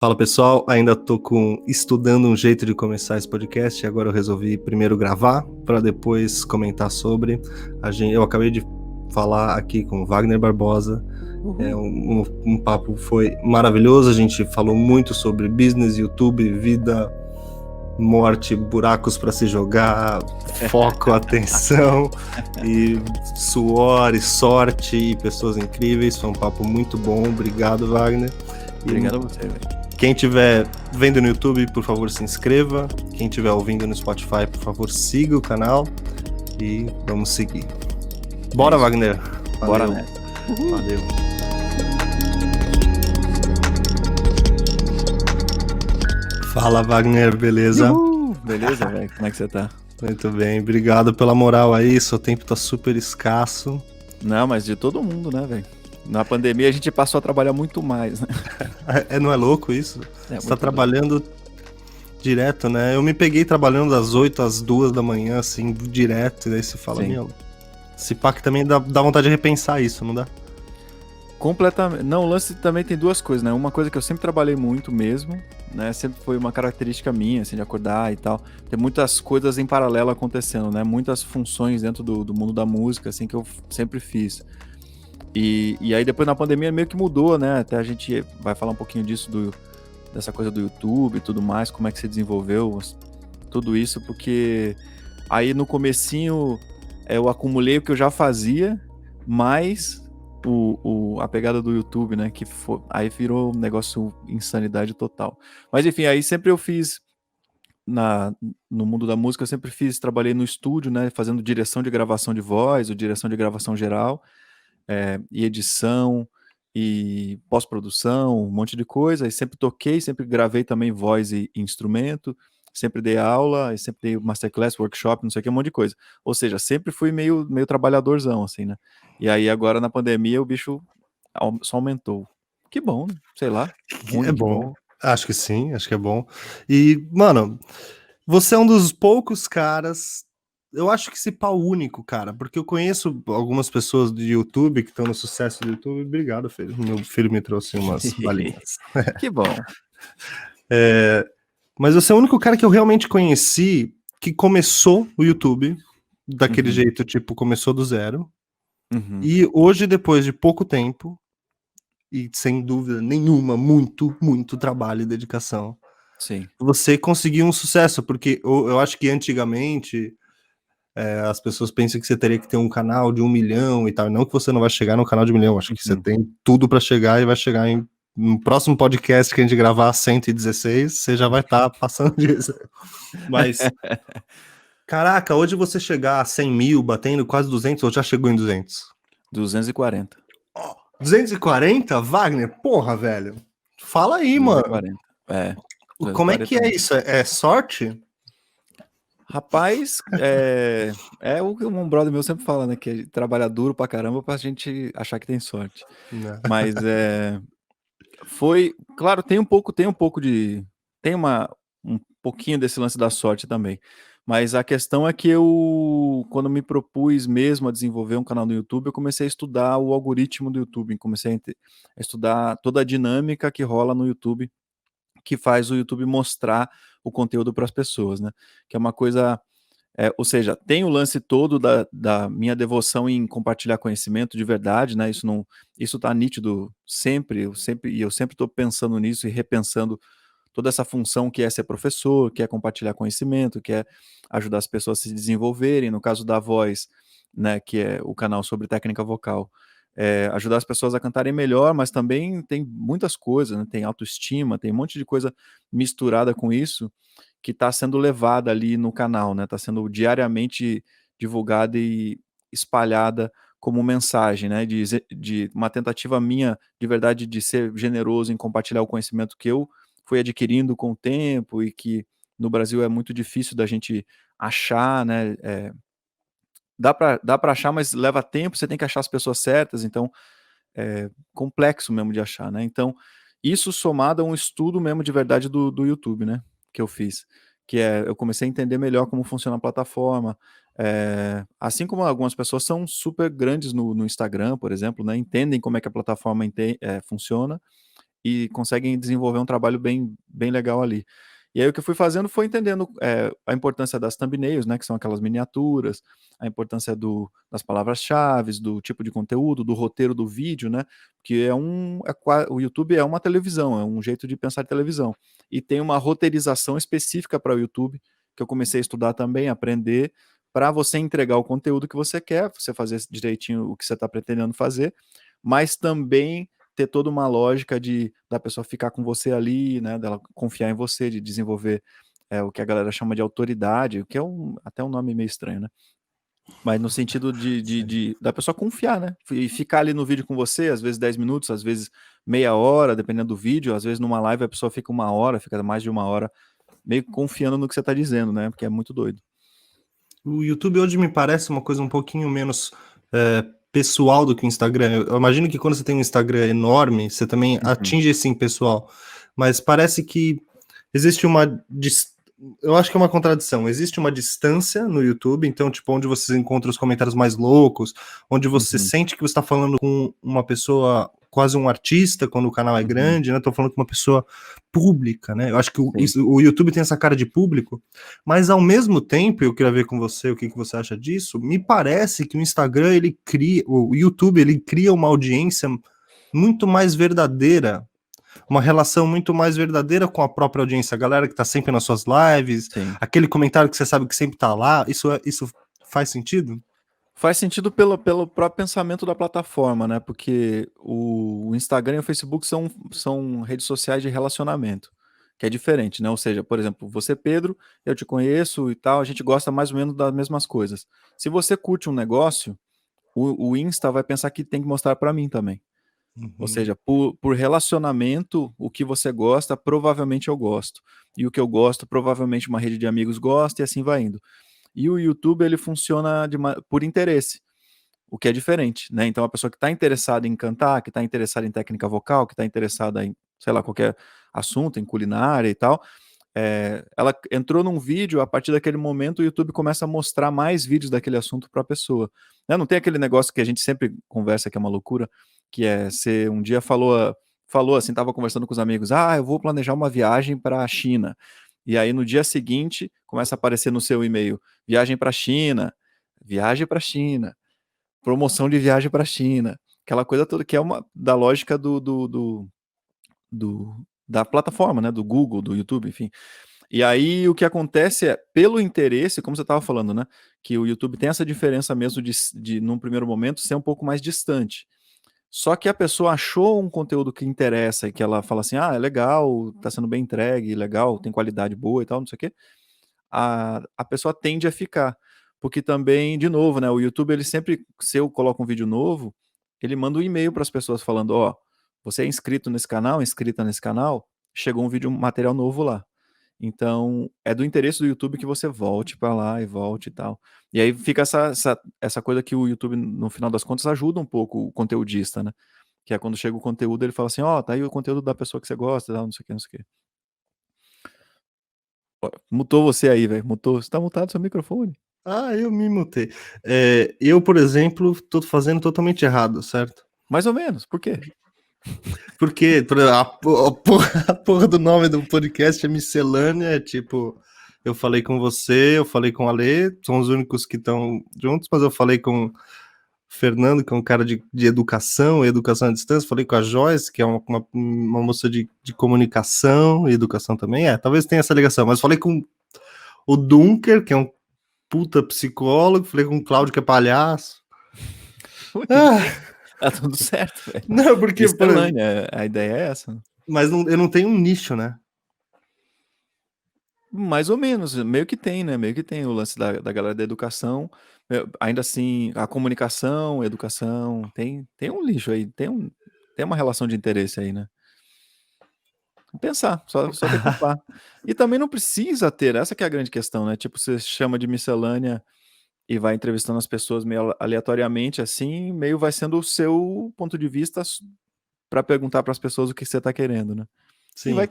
Fala pessoal, ainda tô estudando um jeito de começar esse podcast e agora eu resolvi primeiro gravar para depois comentar sobre. Eu acabei de falar aqui com o Wagner Barbosa, Uhul. um papo foi maravilhoso, a gente falou muito sobre business, YouTube, vida, morte, buracos para se jogar, foco, atenção e suor e sorte e pessoas incríveis, foi um papo muito bom, obrigado Wagner. Obrigado a você, velho. Quem estiver vendo no YouTube, por favor, se inscreva. Quem estiver ouvindo no Spotify, por favor, siga o canal e vamos seguir. Bora, Wagner. Valeu. Bora nessa. Valeu. Fala, Wagner, beleza? Uhul. Beleza, velho? Como é que você tá? Muito bem, obrigado pela moral aí. Seu tempo tá super escasso. Não, mas de todo mundo, né, velho? Na pandemia a gente passou a trabalhar muito mais, né? Não é louco isso? Você tá Muito trabalhando direto, né? Eu me peguei trabalhando das 8 às 2 da manhã, assim, direto. E daí você fala, Sim. meu, esse pack também dá vontade de repensar isso, não dá? Completamente. Não, o lance também tem duas coisas, né? Uma coisa que eu sempre trabalhei muito mesmo, né? Sempre foi uma característica minha, assim, de acordar e tal. Tem muitas coisas em paralelo acontecendo, né? Muitas funções dentro do mundo da música, assim, que eu sempre fiz. E aí depois na pandemia meio que mudou, né? Até a gente vai falar um pouquinho disso, dessa coisa do YouTube e tudo mais, como é que se desenvolveu tudo isso, porque aí no comecinho eu acumulei o que eu já fazia, mais a pegada do YouTube, né? Aí virou um negócio insanidade total. Mas enfim, aí sempre eu fiz no mundo da música, eu sempre trabalhei no estúdio, né? Fazendo direção de gravação de voz, ou direção de gravação geral, e edição, e pós-produção, um monte de coisa. E sempre toquei, sempre gravei também voz e instrumento, sempre dei aula, e sempre dei masterclass, workshop, não sei o que, um monte de coisa. Ou seja, sempre fui meio trabalhadorzão, assim, né? E aí agora na pandemia o bicho só aumentou. Que bom, né? Sei lá. É Ruim, que bom. bom. Acho que sim, acho que é bom. E, mano, você é um dos poucos caras, eu acho que se pá o único, cara, porque eu conheço algumas pessoas do YouTube que estão no sucesso do YouTube. Obrigado, filho. Meu filho me trouxe umas balinhas. Que bom. Mas você é o único cara que eu realmente conheci que começou o YouTube daquele Uhum, jeito, tipo, começou do zero. uhum, E hoje, depois de pouco tempo, e sem dúvida nenhuma, muito, muito trabalho e dedicação, sim. você conseguiu um sucesso, porque eu acho que antigamente as pessoas pensam que você teria que ter um canal de 1 milhão e tal, não que você não vai chegar no canal de 1 milhão, acho que você Uhum. tem tudo para chegar e vai chegar no próximo podcast que a gente gravar 116, você já vai estar passando disso. Mas, caraca, hoje você chegar a 100 mil, batendo quase 200, ou já chegou em 200? 240. 240? Wagner? Porra, velho. Fala aí, mano. 240. É, Como é que 240 é mil. isso? É sorte? Rapaz, o que um brother meu sempre fala, né? Que trabalha duro pra caramba pra gente achar que tem sorte. Não. Mas foi. Claro, tem um pouquinho desse lance da sorte também. Mas a questão é que quando me propus mesmo a desenvolver um canal no YouTube, eu comecei a estudar o algoritmo do YouTube, comecei a estudar toda a dinâmica que rola no YouTube, que faz o YouTube mostrar o conteúdo para as pessoas, né? Que é uma coisa. Ou seja, tem o lance todo da minha devoção em compartilhar conhecimento de verdade, né? Isso tá nítido sempre, eu sempre estou pensando nisso e repensando toda essa função que é ser professor, que é compartilhar conhecimento, que é ajudar as pessoas a se desenvolverem. No caso da voz, né, que é o canal sobre técnica vocal, ajudar as pessoas a cantarem melhor, mas também tem muitas coisas, né? Tem autoestima, tem um monte de coisa misturada com isso que está sendo levada ali no canal, né? Está sendo diariamente divulgada e espalhada como mensagem, né? De uma tentativa minha, de verdade, de ser generoso em compartilhar o conhecimento que eu fui adquirindo com o tempo e que no Brasil é muito difícil da gente achar, né? Dá para achar, mas leva tempo, você tem que achar as pessoas certas, então é complexo mesmo de achar, né? Então, isso somado a um estudo mesmo de verdade do YouTube, né? Que eu fiz. Eu comecei a entender melhor como funciona a plataforma. Assim como algumas pessoas são super grandes no Instagram, por exemplo, né? Entendem como é que a plataforma funciona. e conseguem desenvolver um trabalho bem, bem legal ali. E aí o que eu fui fazendo foi entendendo a importância das thumbnails, né, que são aquelas miniaturas, a importância das palavras-chave, do tipo de conteúdo, do roteiro do vídeo, né, que o YouTube é uma televisão, é um jeito de pensar de televisão. E tem uma roteirização específica para o YouTube, que eu comecei a estudar também, aprender, para você entregar o conteúdo que você quer, você fazer direitinho o que você está pretendendo fazer, mas também ter toda uma lógica da pessoa ficar com você ali, né, dela confiar em você, de desenvolver o que a galera chama de autoridade, que é até um nome meio estranho, né? Mas no sentido da pessoa confiar, né? E ficar ali no vídeo com você, às vezes 10 minutos, às vezes meia hora, dependendo do vídeo, às vezes numa live a pessoa fica uma hora, fica mais de uma hora, meio confiando no que você está dizendo, né? Porque é muito doido. O YouTube hoje me parece uma coisa um pouquinho menos pessoal do que o Instagram. Eu imagino que quando você tem um Instagram enorme, você também atinge esse pessoal. Mas parece que existe eu acho que é uma contradição. Existe uma distância no YouTube, então, tipo, onde você encontra os comentários mais loucos, onde você sente que você está falando com uma pessoa, quase um artista, quando o canal é grande, né? Tô falando com uma pessoa pública, né? Eu acho que o YouTube tem essa cara de público, mas ao mesmo tempo, eu queria ver com você o que você acha disso, me parece que o Instagram, o YouTube, ele cria uma audiência muito mais verdadeira, uma relação muito mais verdadeira com a própria audiência, a galera que tá sempre nas suas lives, aquele comentário que você sabe que sempre tá lá, isso faz sentido? Faz sentido pelo próprio pensamento da plataforma, né? Porque o Instagram e o Facebook são redes sociais de relacionamento, que é diferente, né? Ou seja, por exemplo, você, Pedro, eu te conheço e tal, a gente gosta mais ou menos das mesmas coisas. Se você curte um negócio, o Insta vai pensar que tem que mostrar para mim também. Ou seja, por relacionamento, o que você gosta, provavelmente eu gosto. E o que eu gosto, provavelmente uma rede de amigos gosta, e assim vai indo. E o YouTube, ele funciona por interesse, o que é diferente, né? Então, a pessoa que está interessada em cantar, que está interessada em técnica vocal, que está interessada em, sei lá, qualquer assunto, em culinária e tal, ela entrou num vídeo, a partir daquele momento o YouTube começa a mostrar mais vídeos daquele assunto para a pessoa. Né? Não tem aquele negócio que a gente sempre conversa, que é uma loucura, que você um dia falou assim, estava conversando com os amigos, eu vou planejar uma viagem para a China. E aí no dia seguinte começa a aparecer no seu e-mail, viagem para a China, promoção de viagem para a China, aquela coisa toda que é uma da lógica da plataforma, né, do Google, do YouTube, enfim. E aí o que acontece pelo interesse, como você estava falando, né, que o YouTube tem essa diferença mesmo de num primeiro momento, ser um pouco mais distante. Só que a pessoa achou um conteúdo que interessa e que ela fala assim, é legal, tá sendo bem entregue, legal, tem qualidade boa e tal, não sei o quê, a pessoa tende a ficar. Porque também, de novo, né, o YouTube, ele sempre, se eu coloco um vídeo novo, ele manda um e-mail para as pessoas falando, você é inscrito nesse canal, inscrita nesse canal, chegou um vídeo, um material novo lá. Então, é do interesse do YouTube que você volte para lá e volte e tal. E aí fica essa coisa que o YouTube, no final das contas, ajuda um pouco o conteudista, né? Que é quando chega o conteúdo, ele fala assim, tá aí o conteúdo da pessoa que você gosta, tal, não sei o que, não sei o que. Mutou você aí, velho. Mutou. Você tá mutado seu microfone. Eu me mutei. Eu, por exemplo, tô fazendo totalmente errado, certo? Mais ou menos. Por quê? Porque a porra do nome do podcast é Miscelânea, tipo, eu falei com você, eu falei com o Ale, são os únicos que estão juntos, mas eu falei com o Fernando, que é um cara de educação à distância, falei com a Joyce, que é uma moça de comunicação e educação também, talvez tenha essa ligação, mas falei com o Dunker, que é um puta psicólogo, falei com o Cláudio, que é palhaço. Tá tudo certo, velho. Não, porque... A ideia é essa. Mas eu não tenho um nicho, né? Mais ou menos, meio que tem, né? Meio que tem o lance da galera da educação. Ainda assim, a comunicação, a educação, tem um lixo aí, tem uma relação de interesse aí, né? Pensar, só decupar. E também não precisa ter, essa que é a grande questão, né? Tipo, você chama de miscelânea e vai entrevistando as pessoas meio aleatoriamente, assim, meio vai sendo o seu ponto de vista para perguntar para as pessoas o que você tá querendo, né? Sim. E vai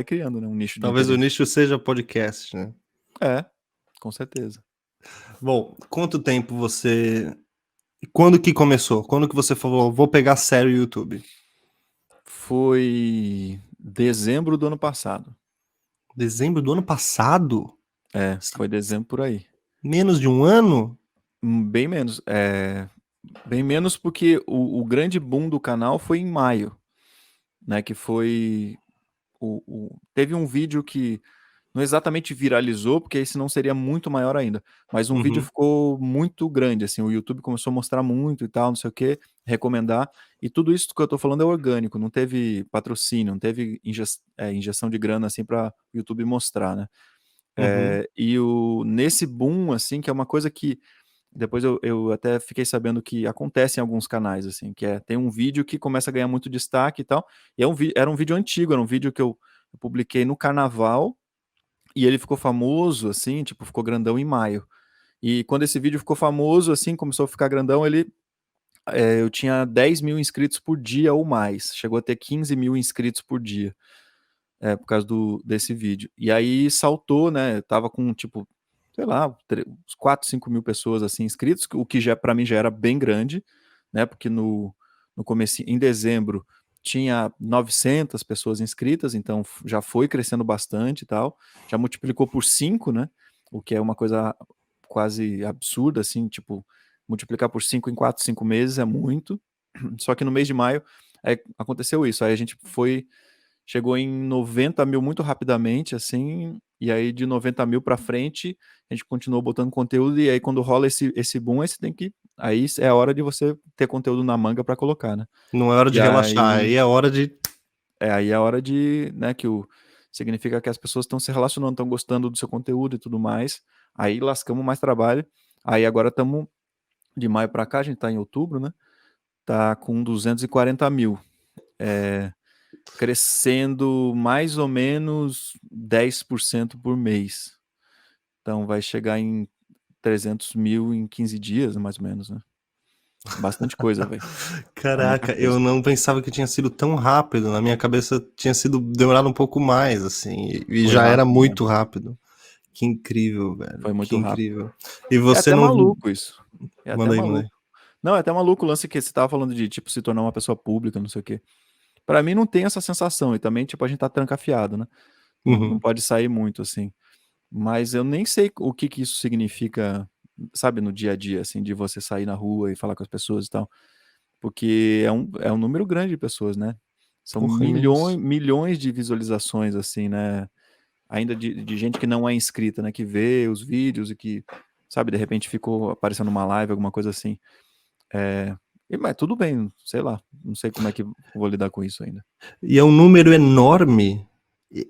criando, né, um nicho de Talvez interesse. o nicho seja podcast, né? Com certeza. Bom, quanto tempo você... Quando que começou? Quando que você falou, vou pegar sério o YouTube? Foi dezembro do ano passado. Dezembro do ano passado? Foi dezembro por aí. Menos de um ano? Bem menos. Bem menos porque o grande boom do canal foi em maio, né? Que foi. Teve um vídeo que não exatamente viralizou, porque aí senão seria muito maior ainda. Mas um vídeo Uhum, ficou muito grande, assim, o YouTube começou a mostrar muito e tal, não sei o quê, recomendar. E tudo isso que eu tô falando é orgânico, não teve patrocínio, não teve injeção de grana, assim, para o YouTube mostrar, né? uhum. Nesse boom, assim, que é uma coisa que depois eu até fiquei sabendo que acontece em alguns canais, assim, tem um vídeo que começa a ganhar muito destaque e tal, e era um vídeo antigo, era um vídeo que eu publiquei no carnaval, e ele ficou famoso, assim, tipo, ficou grandão em maio. E quando esse vídeo ficou famoso, assim, começou a ficar grandão, eu tinha 10 mil inscritos por dia ou mais. Chegou a ter 15 mil inscritos por dia, por causa desse vídeo. E aí saltou, né? Eu tava com, tipo, sei lá, uns 4, 5 mil pessoas, assim, inscritos, o que já, para mim já era bem grande, né? Porque no começo, em dezembro, tinha 900 pessoas inscritas, então já foi crescendo bastante e tal. Já multiplicou por 5, né? O que é uma coisa quase absurda, assim, tipo, multiplicar por 5 em 4, 5 meses é muito. Só que no mês de maio aconteceu isso. Aí a gente chegou em 90 mil muito rapidamente, assim, e aí de 90 mil para frente, a gente continuou botando conteúdo, e aí quando rola esse boom, aí você tem que. Aí é a hora de você ter conteúdo na manga para colocar, né? Não é hora E de relaxar, aí aí é hora de. aí é a hora de, né, significa que as pessoas estão se relacionando, estão gostando do seu conteúdo e tudo mais. Aí lascamos mais trabalho. Aí agora estamos de maio para cá, a gente tá em outubro, né? Tá com 240 mil. Crescendo mais ou menos 10% por mês. Então vai chegar em 300 mil em 15 dias, mais ou menos, né? Bastante coisa, velho. É muita Caraca, eu coisa. não pensava que tinha sido tão rápido. Na minha cabeça tinha sido demorado um pouco mais, assim, e Foi já era rápido mesmo. muito rápido. Que incrível, velho. Foi Que muito rápido. incrível. E É você até não. maluco isso. É até Manda aí, manda aí. maluco. Não, é até maluco o lance que você tava falando de, tipo, se tornar uma pessoa pública, não sei o quê. Pra mim não tem essa sensação. E também, tipo, a gente tá trancafiado, né? Não Uhum. pode sair muito, assim. Mas eu nem sei o que que isso significa, sabe, no dia a dia, assim, de você sair na rua e falar com as pessoas e tal. Porque é um número grande de pessoas, né? São Porra, milhões, imenso. milhões de visualizações, assim, né? Ainda de gente que não é inscrita, né? Que vê os vídeos e que, sabe, de repente ficou aparecendo uma live, alguma coisa assim. Mas tudo bem, sei lá. Não sei como é que eu vou lidar com isso ainda. E é um número enorme.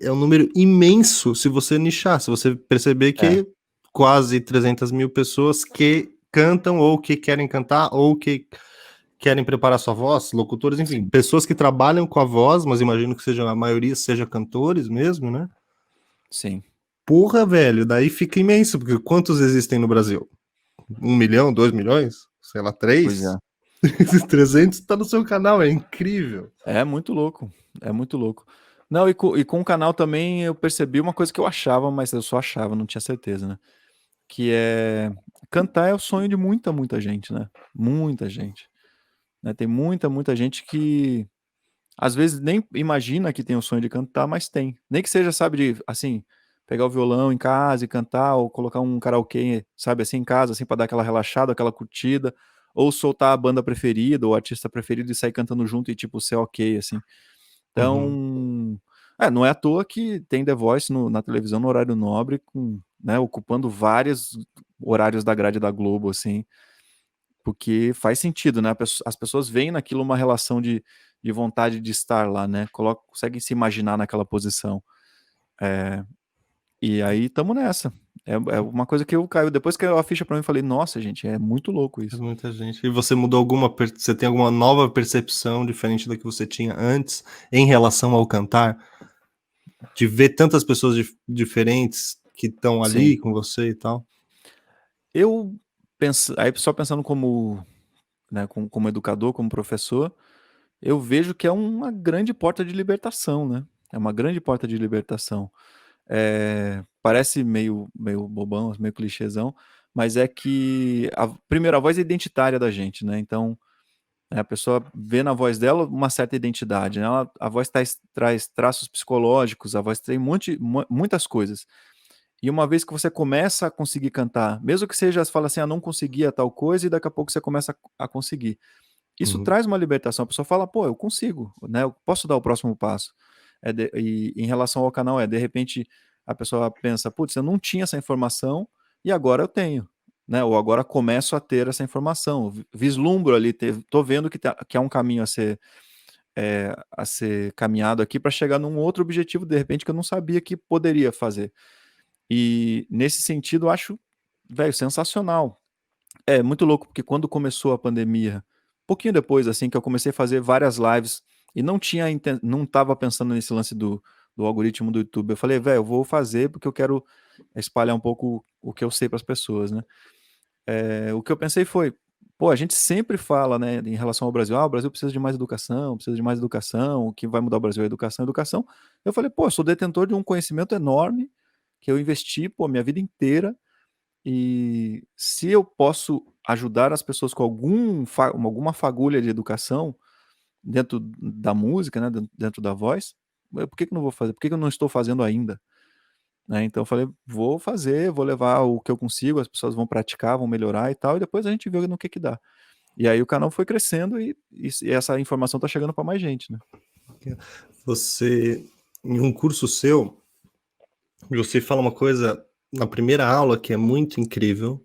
É um número imenso se você nichar. Se você perceber É, que quase 300 mil pessoas que cantam ou que querem cantar ou que querem preparar sua voz, locutores, enfim, sim, pessoas que trabalham com a voz, mas imagino que seja a maioria seja cantores mesmo, né? sim. Porra, velho, daí fica imenso, porque quantos existem no Brasil? 1 milhão, 2 milhões? Sei lá, Pois é. três? Esses 300 tá no seu canal, é incrível. É muito louco. É muito louco. Não, e com o canal também eu percebi uma coisa que eu achava, mas eu só achava, não tinha certeza, né? Que é cantar é o sonho de muita, muita gente, né? Muita gente. Né? Tem muita, muita gente que às vezes nem imagina que tem o sonho de cantar, mas tem. Nem que seja, sabe, de assim, pegar o violão em casa e cantar, ou colocar um karaokê, sabe, assim, em casa, assim, para dar aquela relaxada, aquela curtida, ou soltar a banda preferida, ou o artista preferido e sair cantando junto e, tipo, ser ok, assim. Uhum. Então, não é à toa que tem The Voice na televisão no horário nobre, né, ocupando vários horários da grade da Globo, assim, porque faz sentido, né? As pessoas veem naquilo uma relação de vontade de estar lá, né? Conseguem se imaginar naquela posição. E aí estamos nessa. É uma coisa que eu caio. Depois que caiu a ficha pra mim, eu falei, nossa, gente, é muito louco É isso. muita gente. E você mudou você tem alguma nova percepção diferente da que você tinha antes em relação ao cantar? De ver tantas pessoas diferentes que estão Sim. ali com você e tal? Eu penso, aí só pensando como, né, como educador, como professor, eu vejo que é uma grande porta de libertação, né? É uma grande porta de libertação. Parece meio bobão, meio clichêzão, mas é que primeiro, a voz é identitária da gente, né? Então, A pessoa vê na voz dela uma certa identidade, né? A voz traz traços psicológicos, a voz tem muitas coisas. E uma vez que você começa a conseguir cantar, mesmo que seja, você fala assim, não conseguia tal coisa, e daqui a pouco você começa a conseguir. Isso Uhum. traz uma libertação, a pessoa fala, pô, eu consigo, né? Eu posso dar o próximo passo. E em relação ao canal, de repente, a pessoa pensa, putz, eu não tinha essa informação, e agora eu tenho. Né? Ou agora começo a ter essa informação, vislumbro ali, tô vendo que há um caminho a ser caminhado aqui para chegar num outro objetivo, de repente, que eu não sabia que poderia fazer. E nesse sentido, eu acho, velho, sensacional. É muito louco, porque quando começou a pandemia, pouquinho depois, assim, que eu comecei a fazer várias lives e não tava pensando nesse lance do algoritmo do YouTube. Eu falei, velho, eu vou fazer porque eu quero espalhar um pouco o que eu sei para as pessoas, né? O que eu pensei foi, pô, a gente sempre fala, né, em relação ao Brasil, o Brasil precisa de mais educação, o que vai mudar o Brasil é educação, educação. Eu falei, pô, eu sou detentor de um conhecimento enorme que eu investi, pô, minha vida inteira, e se eu posso ajudar as pessoas com alguma fagulha de educação dentro da música, né, dentro da voz, por que que eu não vou fazer? Por que que eu não estou fazendo ainda? Né? Então eu falei, vou fazer, vou levar o que eu consigo, as pessoas vão praticar, vão melhorar e tal, e depois a gente vê no que dá. E aí o canal foi crescendo e essa informação tá chegando para mais gente, né? Você, em um curso seu, você fala uma coisa na primeira aula que é muito incrível,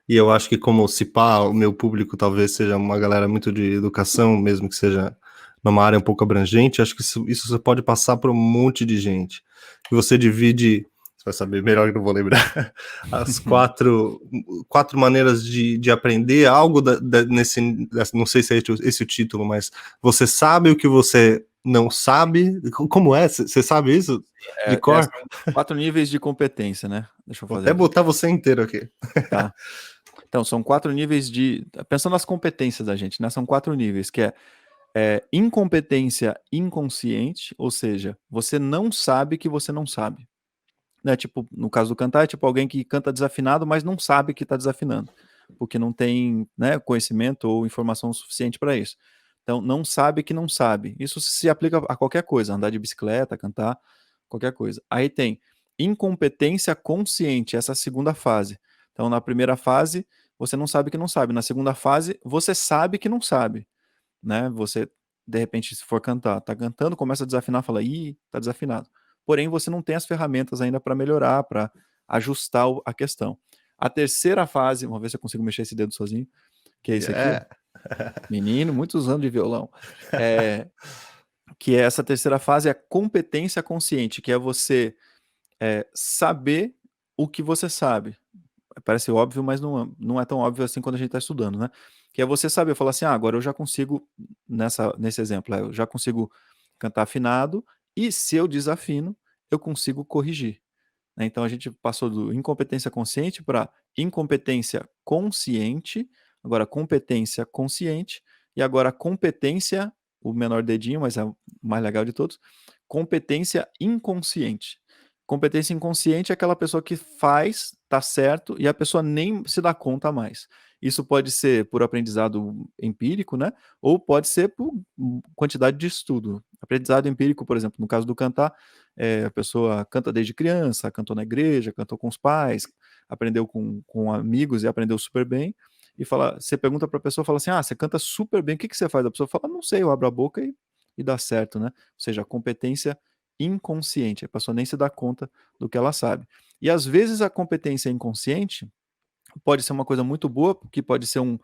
e eu acho que como se pá, o meu público talvez seja uma galera muito de educação, mesmo que seja numa área um pouco abrangente, acho que isso você pode passar para um monte de gente. E você divide, você vai saber melhor que eu não vou lembrar, as quatro maneiras de aprender algo não sei se é esse o título, mas você sabe o que você não sabe, como é? Você sabe isso de cor? São 4 níveis de competência, né? Deixa eu Vou fazer até aqui. botar você inteiro aqui. Tá. Então, são 4 níveis de. Pensando nas competências da gente, né? São 4 níveis, que é incompetência inconsciente, ou seja, você não sabe que você não sabe. Né? Tipo, no caso do cantar, é tipo alguém que canta desafinado, mas não sabe que está desafinando, porque não tem, né, conhecimento ou informação suficiente para isso. Então, não sabe que não sabe. Isso se aplica a qualquer coisa, andar de bicicleta, cantar, qualquer coisa. Aí tem incompetência consciente, essa é a segunda fase. Então, na primeira fase, você não sabe que não sabe. Na segunda fase, você sabe que não sabe, né? Você, de repente, se for cantar, tá cantando, começa a desafinar, fala, ih, tá desafinado. Porém, você não tem as ferramentas ainda para melhorar, para ajustar a questão. A terceira fase, vamos ver se eu consigo mexer esse dedo sozinho, que é esse aqui, ó. Yeah. Menino, muitos anos de violão. Que é essa terceira fase, é a competência consciente, que é você saber o que você sabe. Parece óbvio, mas não é tão óbvio assim quando a gente está estudando, né? Que é você saber, falar assim, agora eu já consigo, nesse exemplo, eu já consigo cantar afinado, e se eu desafino, eu consigo corrigir. Né? Então a gente passou do incompetência consciente para incompetência consciente, agora competência consciente, e agora competência, o menor dedinho, mas é o mais legal de todos, competência inconsciente. Competência inconsciente é aquela pessoa que faz, tá certo, e a pessoa nem se dá conta mais. Isso pode ser por aprendizado empírico, né? Ou pode ser por quantidade de estudo. Aprendizado empírico, por exemplo, no caso do cantar, a pessoa canta desde criança, cantou na igreja, cantou com os pais, aprendeu com amigos e aprendeu super bem. E você pergunta para a pessoa, fala assim, você canta super bem, o que, que você faz? A pessoa fala, não sei, eu abro a boca e dá certo, né? Ou seja, a competência inconsciente, a pessoa nem se dá conta do que ela sabe. E às vezes a competência inconsciente pode ser uma coisa muito boa, que pode ser um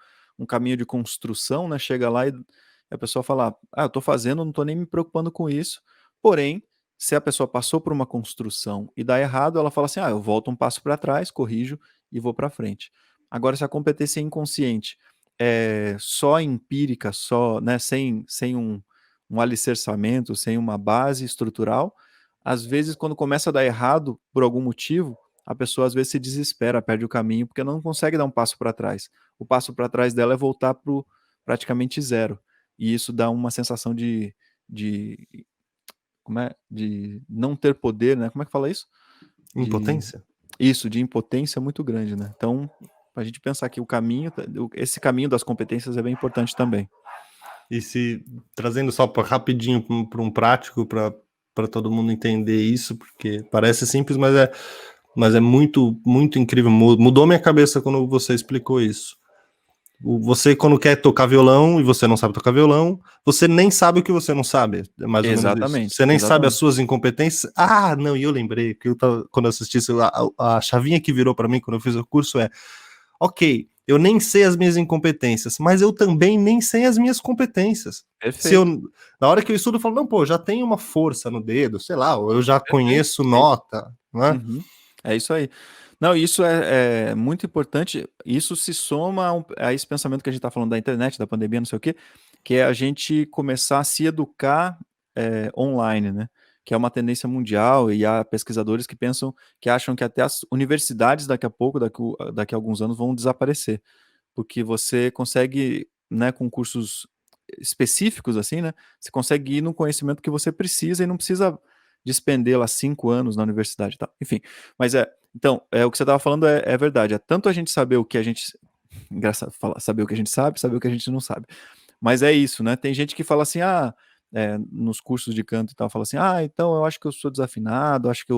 caminho de construção, né? Chega lá e a pessoa fala, eu estou fazendo, não estou nem me preocupando com isso. Porém, se a pessoa passou por uma construção e dá errado, ela fala assim, eu volto um passo para trás, corrijo e vou para frente. Agora, se a competência é inconsciente é só empírica, só, né, sem um alicerçamento, sem uma base estrutural, às vezes, quando começa a dar errado por algum motivo, a pessoa às vezes se desespera, perde o caminho, porque não consegue dar um passo para trás. O passo para trás dela é voltar para praticamente zero. E isso dá uma sensação de de não ter poder, né? Como é que fala isso? Impotência? Isso, de impotência muito grande, né? Então, a gente pensar que esse caminho das competências é bem importante também. E se trazendo só rapidinho para um prático, para todo mundo entender isso, porque parece simples, mas é muito, muito incrível. Mudou minha cabeça quando você explicou isso. Você, quando quer tocar violão e você não sabe tocar violão, você nem sabe o que você não sabe. É mais ou menos isso. Exatamente, Você nem sabe as exatamente. suas incompetências. Ah, não, e eu lembrei que quando eu assisti isso, a chavinha que virou para mim quando eu fiz o curso é: ok, eu nem sei as minhas incompetências, mas eu também nem sei as minhas competências. Se eu, Perfeito, na hora que eu estudo, eu falo, não, pô, já tenho uma força no dedo, sei lá, ou eu já perfeito, conheço perfeito. nota, não é? Uhum. É isso aí. Não, isso é muito importante. Isso se soma a esse pensamento que a gente está falando da internet, da pandemia, não sei o quê, que é a gente começar a se educar online, né? Que é uma tendência mundial e há pesquisadores que pensam, que acham que até as universidades daqui a pouco, daqui a alguns anos, vão desaparecer, porque você consegue, né, com cursos específicos assim, né? Você consegue ir no conhecimento que você precisa e não precisa despender lá 5 anos na universidade, tá? Enfim, mas então, o que você estava falando é verdade. É tanto a gente saber o que a gente, engraçado falar, saber o que a gente saber o que a gente não sabe. Mas é isso, né? Tem gente que fala assim, nos cursos de canto e tal, fala assim, então eu acho que eu sou desafinado, acho que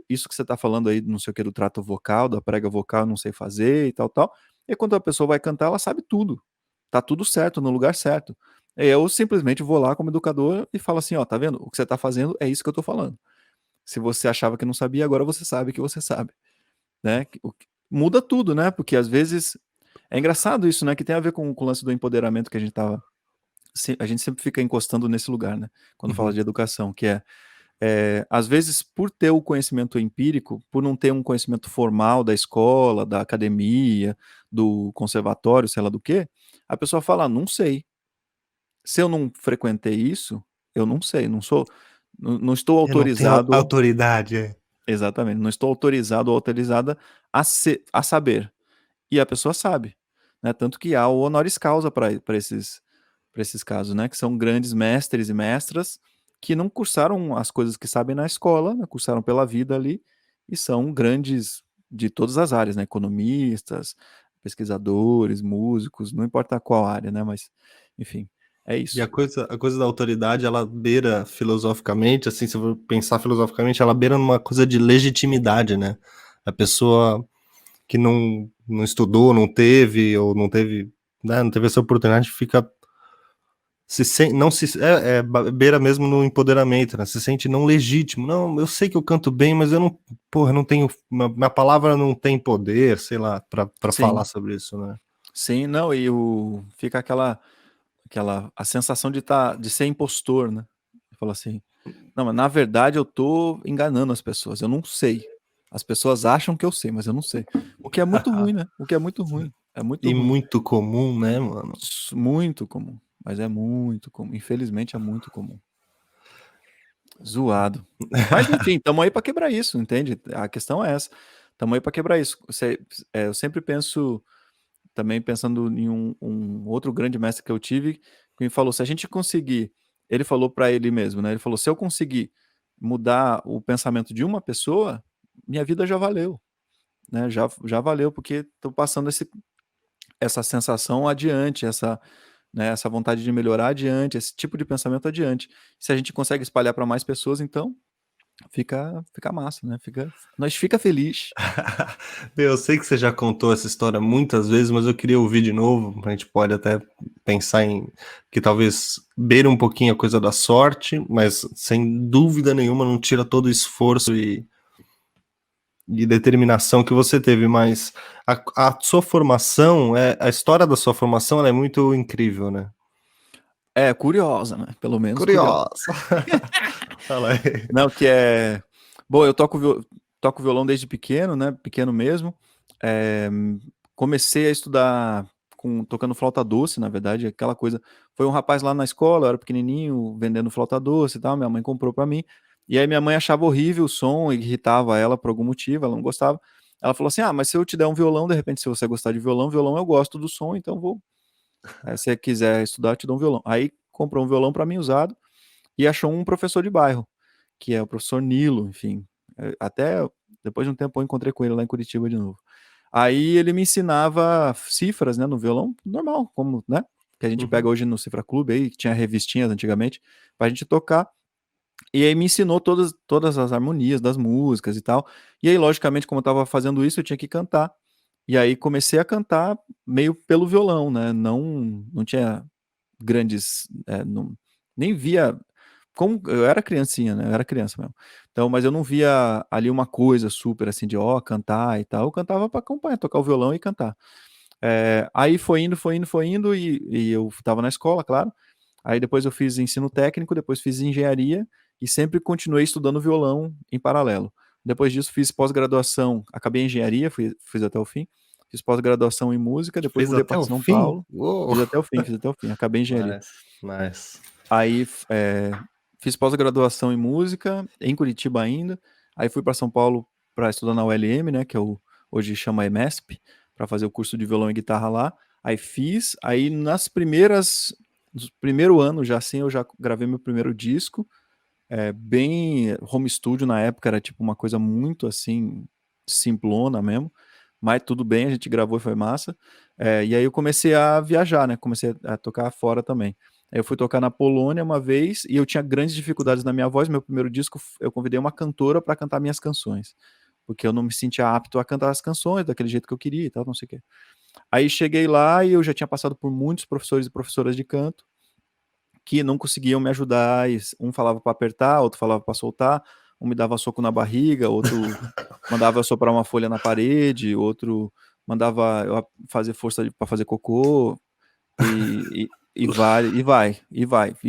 isso que você está falando aí, não sei o que, do trato vocal, da prega vocal, eu não sei fazer e tal, tal. E quando a pessoa vai cantar, ela sabe tudo. Tá tudo certo, no lugar certo. Eu simplesmente vou lá como educador e falo assim, ó, tá vendo? O que você tá fazendo é isso que eu tô falando. Se você achava que não sabia, agora você sabe que você sabe, né? Muda tudo, né? Porque às vezes é engraçado isso, né? Que tem a ver com o lance do empoderamento que a gente sempre fica encostando nesse lugar, né? Quando fala Uhum. de educação, que às vezes por ter o conhecimento empírico, por não ter um conhecimento formal da escola, da academia, do conservatório, sei lá do que, a pessoa fala, não sei. Se eu não frequentei isso, eu não sei, não estou Eu não tenho autorizado, autoridade, é. exatamente, não estou autorizado ou autorizada a saber. E a pessoa sabe, né? Tanto que há o honoris causa para esses casos, né? Que são grandes mestres e mestras que não cursaram as coisas que sabem na escola, né? Cursaram pela vida ali e são grandes de todas as áreas, né? Economistas, pesquisadores, músicos, não importa qual área, né? Mas, enfim, é E isso. a coisa da autoridade, ela beira filosoficamente, assim, se eu for pensar filosoficamente, ela beira numa coisa de legitimidade, né? A pessoa que não estudou, não teve, né, não teve essa oportunidade, fica se sen, não se beira mesmo no empoderamento, né? Se sente não legítimo. Não, eu sei que eu canto bem, mas eu não, porra, eu não tenho, minha palavra não tem poder, sei lá, para falar Sim, sobre isso, né? sim, não, e fica a sensação de ser impostor, né? Fala assim, não, mas na verdade eu tô enganando as pessoas, eu não sei. As pessoas acham que eu sei, mas eu não sei. O que é muito ruim, né? O que é muito ruim. É muito E ruim. muito comum, né, mano? Muito comum. Mas é muito comum. Infelizmente é muito comum. Zoado. Mas enfim, tamo aí pra quebrar isso, entende? A questão é essa. Tamo aí pra quebrar isso. Eu sempre penso, também pensando em um outro grande mestre que eu tive, que me falou, se a gente conseguir, ele falou para ele mesmo, né? Ele falou, se eu conseguir mudar o pensamento de uma pessoa, minha vida já valeu, né? Já valeu, porque estou passando essa sensação adiante, essa vontade de melhorar adiante, esse tipo de pensamento adiante. Se a gente consegue espalhar para mais pessoas, então fica massa, né? Nós fica feliz. Eu sei que você já contou essa história muitas vezes, mas eu queria ouvir de novo. A gente pode até pensar em que talvez beira um pouquinho a coisa da sorte, mas sem dúvida nenhuma não tira todo o esforço e determinação que você teve. Mas a sua formação, a história da sua formação, ela é muito incrível, né? É curiosa, né? Pelo menos curiosa. Curiosa. Fala aí. Não, bom, eu toco violão desde pequeno, né? Pequeno mesmo. É, comecei a estudar tocando flauta doce, na verdade, aquela coisa. Foi um rapaz lá na escola, eu era pequenininho, vendendo flauta doce e tal. Minha mãe comprou pra mim. E aí minha mãe achava horrível o som, irritava ela por algum motivo, ela não gostava. Ela falou assim: mas se eu te der um violão, de repente, se você gostar de violão eu gosto do som, então vou. Se você quiser estudar, eu te dou um violão. Aí comprou um violão pra mim usado e achou um professor de bairro, que é o professor Nilo, enfim. Até depois de um tempo eu encontrei com ele lá em Curitiba de novo. Aí ele me ensinava cifras, né, no violão, normal, como, né? que a gente pega hoje no Cifra Clube, aí, que tinha revistinhas antigamente, pra gente tocar. E aí me ensinou todas as harmonias das músicas e tal. E aí, logicamente, como eu tava fazendo isso, eu tinha que cantar. E aí comecei a cantar meio pelo violão, né? Não tinha grandes. Nem via. Como eu era criancinha, né? Eu era criança mesmo. Então, mas eu não via ali uma coisa super assim de cantar e tal. Eu cantava para acompanhar, tocar o violão e cantar. Aí foi indo, e eu tava na escola, claro. Aí depois eu fiz ensino técnico, depois fiz engenharia e sempre continuei estudando violão em paralelo. Depois disso fiz pós-graduação, acabei a engenharia, fiz até o fim. Fiz pós-graduação em música, depois Fez mudei até para o São fim? Paulo. Uou! Fiz até o fim, acabei a engenharia. Nice, nice. Aí fiz pós-graduação em música, em Curitiba ainda. Aí fui para São Paulo para estudar na ULM, né, que hoje chama EMESP, para fazer o curso de violão e guitarra lá. Aí fiz, aí no primeiro ano já assim, eu já gravei meu primeiro disco, bem home studio na época, era tipo uma coisa muito assim, simplona mesmo, mas tudo bem, a gente gravou e foi massa. E aí eu comecei a viajar, né? Comecei a tocar fora também. Aí eu fui tocar na Polônia uma vez e eu tinha grandes dificuldades na minha voz. Meu primeiro disco, eu convidei uma cantora para cantar minhas canções, porque eu não me sentia apto a cantar as canções daquele jeito que eu queria e tal, não sei o quê. Aí cheguei lá e eu já tinha passado por muitos professores e professoras de canto que não conseguiam me ajudar. Um falava para apertar, outro falava para soltar, um me dava soco na barriga, outro mandava eu soprar uma folha na parede, outro mandava eu fazer força para fazer cocô, e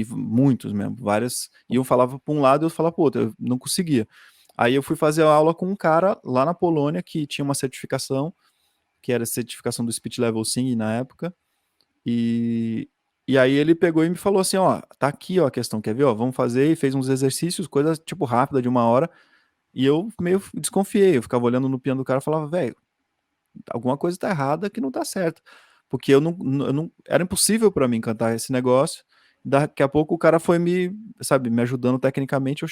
muitos mesmo, várias. E um falava para um lado e outro falava para o outro, eu não conseguia. Aí eu fui fazer aula com um cara lá na Polônia que tinha uma certificação, que era a certificação do Speech Level Singing na época, e, e aí ele pegou e me falou assim, ó, tá aqui, ó, a questão, quer ver, ó, vamos fazer, e fez uns exercícios, coisa tipo rápida de 1 hora, e eu meio desconfiei, eu ficava olhando no piano do cara e falava, velho, alguma coisa tá errada que não tá certo, porque era impossível para mim cantar esse negócio. Daqui a pouco o cara foi me ajudando tecnicamente,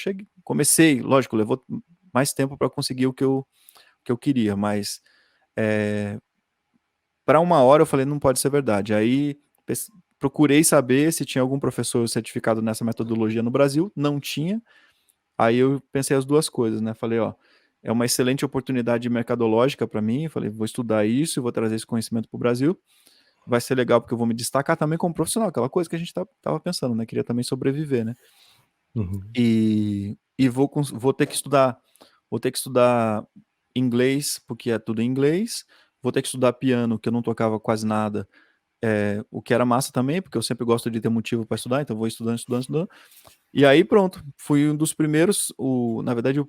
comecei, lógico, levou mais tempo para conseguir o que eu queria, mas para 1 hora eu falei, não pode ser verdade. Aí procurei saber se tinha algum professor certificado nessa metodologia no Brasil, não tinha. Aí eu pensei as duas coisas, né? Falei, ó, é uma excelente oportunidade mercadológica para mim. Falei, vou estudar isso e vou trazer esse conhecimento para o Brasil. Vai ser legal porque eu vou me destacar também como profissional, aquela coisa que a gente tava pensando, né? Queria também sobreviver, né? E vou ter que estudar inglês, porque é tudo em inglês. Vou ter que estudar piano, que eu não tocava quase nada. O que era massa também, porque eu sempre gosto de ter motivo para estudar, então vou estudando. E aí pronto, fui um dos primeiros, na verdade o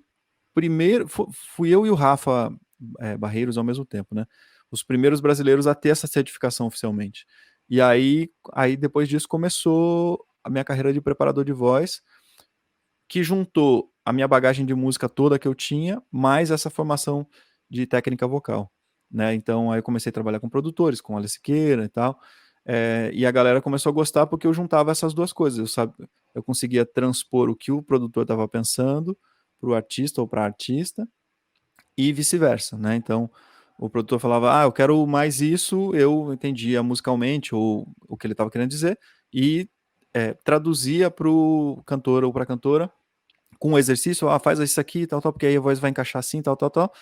primeiro, fui eu e o Rafa Barreiros ao mesmo tempo, né? Os primeiros brasileiros a ter essa certificação oficialmente. E aí depois disso começou a minha carreira de preparador de voz, que juntou a minha bagagem de música toda que eu tinha, mais essa formação de técnica vocal, né? Então aí eu comecei a trabalhar com produtores, com Alice Siqueira e tal, e a galera começou a gostar porque eu juntava essas duas coisas. Eu conseguia transpor o que o produtor estava pensando para o artista ou para a artista e vice-versa, né? Então o produtor falava, eu quero mais isso, eu entendia musicalmente ou o que ele estava querendo dizer e traduzia para o cantor ou para a cantora com o exercício, faz isso aqui, tal, tal, porque aí a voz vai encaixar assim, tal, tal, tal.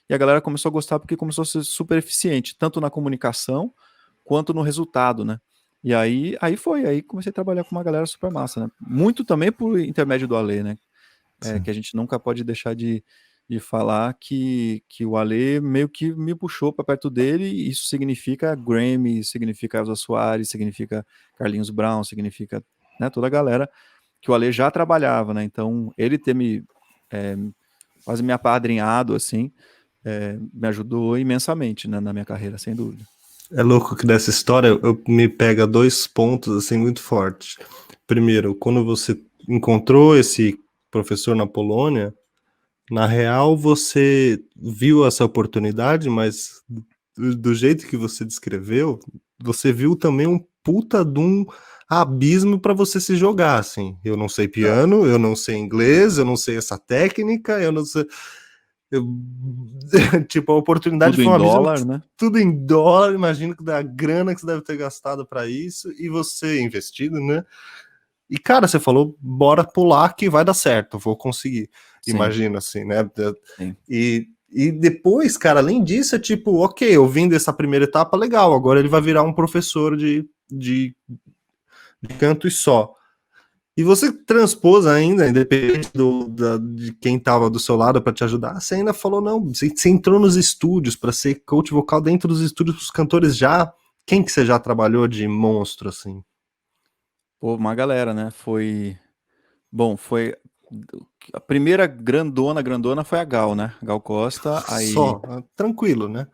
E a galera começou a gostar porque começou a ser super eficiente, tanto na comunicação quanto no resultado, né? E aí comecei a trabalhar com uma galera super massa, né? Muito também por intermédio do Ale, né? Que a gente nunca pode deixar de falar que o Ale meio que me puxou para perto dele, e isso significa Grammy, significa Elza Soares, significa Carlinhos Brown, significa, né, toda a galera que o Ale já trabalhava, né? Então, ele ter quase me apadrinhado, assim, me ajudou imensamente, né, na minha carreira, sem dúvida. É louco que dessa história me pega 2 pontos assim muito fortes. Primeiro, quando você encontrou esse professor na Polônia, na real você viu essa oportunidade, mas do jeito que você descreveu, você viu também um puta de um abismo para você se jogar, assim. Eu não sei piano, eu não sei inglês, eu não sei essa técnica, eu não sei. Eu- tipo, a oportunidade Tudo foi em uma visão dólar, né? tudo em dólar, imagino que da grana que você deve ter gastado para isso e você investido, né? E cara, você falou, bora pular que vai dar certo, vou conseguir. Sim, Imagino assim, né? sim. E depois, cara, além disso, é tipo, ok, eu vim dessa primeira etapa, legal, agora ele vai virar um professor de canto e só. E você transpôs ainda, independente de quem estava do seu lado para te ajudar, você ainda falou, não, você entrou nos estúdios para ser coach vocal dentro dos estúdios dos cantores já. Quem que você já trabalhou de monstro, assim? Pô, uma galera, né? Bom, foi. A primeira grandona foi a Gal, né? Gal Costa. Aí. Só, tranquilo, né?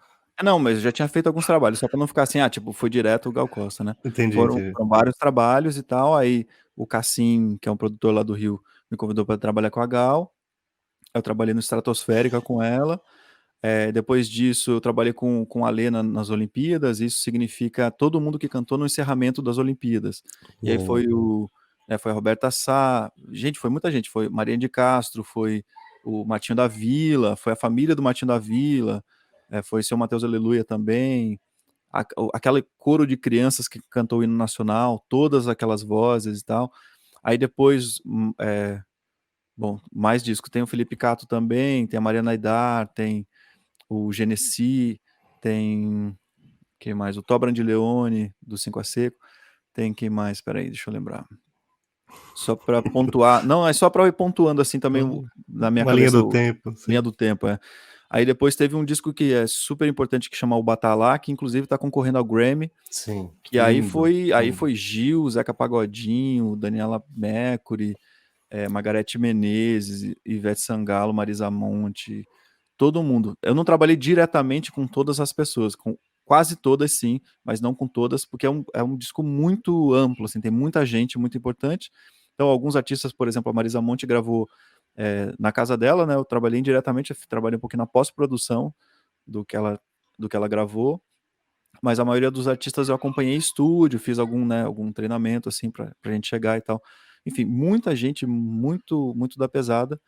Não, mas eu já tinha feito alguns trabalhos, só pra não ficar assim, tipo, foi direto o Gal Costa, né? Entendi, Foram, entendi. foram vários trabalhos e tal. Aí o Cassim, que é um produtor lá do Rio, me convidou pra trabalhar com a Gal. Eu trabalhei no Estratosférica com ela. Depois disso, eu trabalhei com a Lê nas Olimpíadas. Isso significa todo mundo que cantou no encerramento das Olimpíadas. E aí Uou. foi a Roberta Sá, gente, foi muita gente. Foi Mariana de Castro, foi o Martinho da Vila, foi a família do Martinho da Vila, foi seu Matheus Aleluia também. Aquele coro de crianças que cantou o hino nacional, todas aquelas vozes e tal. Aí depois, bom, mais disco. Tem o Felipe Cato também, tem a Mariana Aidar, tem o Genesi, tem quem mais? O Tobran de Leone, do 5 a Seco. Tem quem mais? Peraí, deixa eu lembrar. Só para pontuar. Não, é só para ir pontuando assim também na minha Uma linha cabeça, do tempo, linha sim. do tempo, é. Aí depois teve um disco que é super importante que chama O Batalá, que inclusive está concorrendo ao Grammy, Sim, que lindo, aí lindo. foi Gil, Zeca Pagodinho, Daniela Mercury, Margareth Menezes, Ivete Sangalo, Marisa Monte, todo mundo. Eu não trabalhei diretamente com todas as pessoas, com quase todas sim, mas não com todas, porque é um disco muito amplo, assim, tem muita gente muito importante. Então, alguns artistas, por exemplo, a Marisa Monte gravou na casa dela, né? Eu trabalhei indiretamente, trabalhei um pouquinho na pós-produção do que ela gravou, mas a maioria dos artistas eu acompanhei em estúdio, fiz algum treinamento assim pra gente chegar e tal. Enfim, muita gente muito muito da pesada.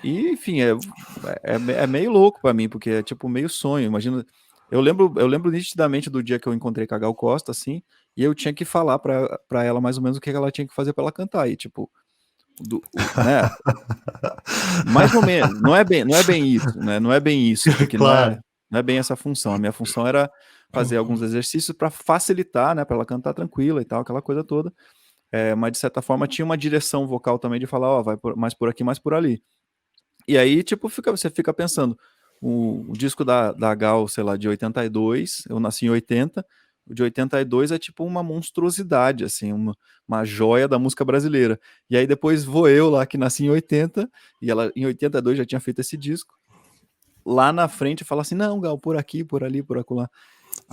E enfim, é meio louco pra mim, porque é tipo meio sonho. Imagina, eu lembro nitidamente do dia que eu encontrei com a Gal Costa, assim, e eu tinha que falar pra ela mais ou menos o que ela tinha que fazer pra ela cantar. E tipo, né? Mais ou menos, não é bem isso, né? Não é bem isso, porque não é, Claro. não é bem essa função. A minha função era fazer alguns exercícios para facilitar, né, para ela cantar tranquila e tal, aquela coisa toda. Mas de certa forma tinha uma direção vocal também de falar, ó, mais por aqui, mais por ali. E aí, tipo, você fica pensando, o disco da Gal, sei lá, de 82, eu nasci em 80, o de 82 é tipo uma monstruosidade, assim, uma joia da música brasileira. E aí depois vou eu lá, que nasci em 80, e ela em 82 já tinha feito esse disco, lá na frente fala assim, não, Gal, por aqui, por ali, por acolá.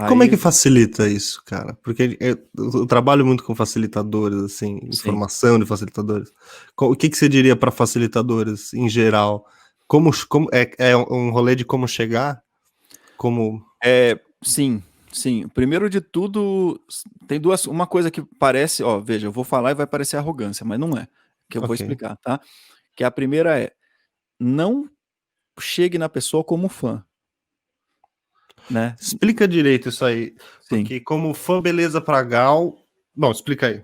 Como é que Aí, facilita isso, cara? Porque eu trabalho muito com facilitadores, assim, sim. informação de facilitadores. O que que você diria para facilitadores em geral? Como é um rolê de como chegar? Como. Sim, sim. Primeiro de tudo, tem uma coisa que parece, ó, veja, eu vou falar e vai parecer arrogância, mas não é, que eu vou Ok. explicar, tá? Que a primeira é, não chegue na pessoa como fã, né? Explica direito isso aí. Sim. Porque como fã beleza pra Gal. Bom, explica aí.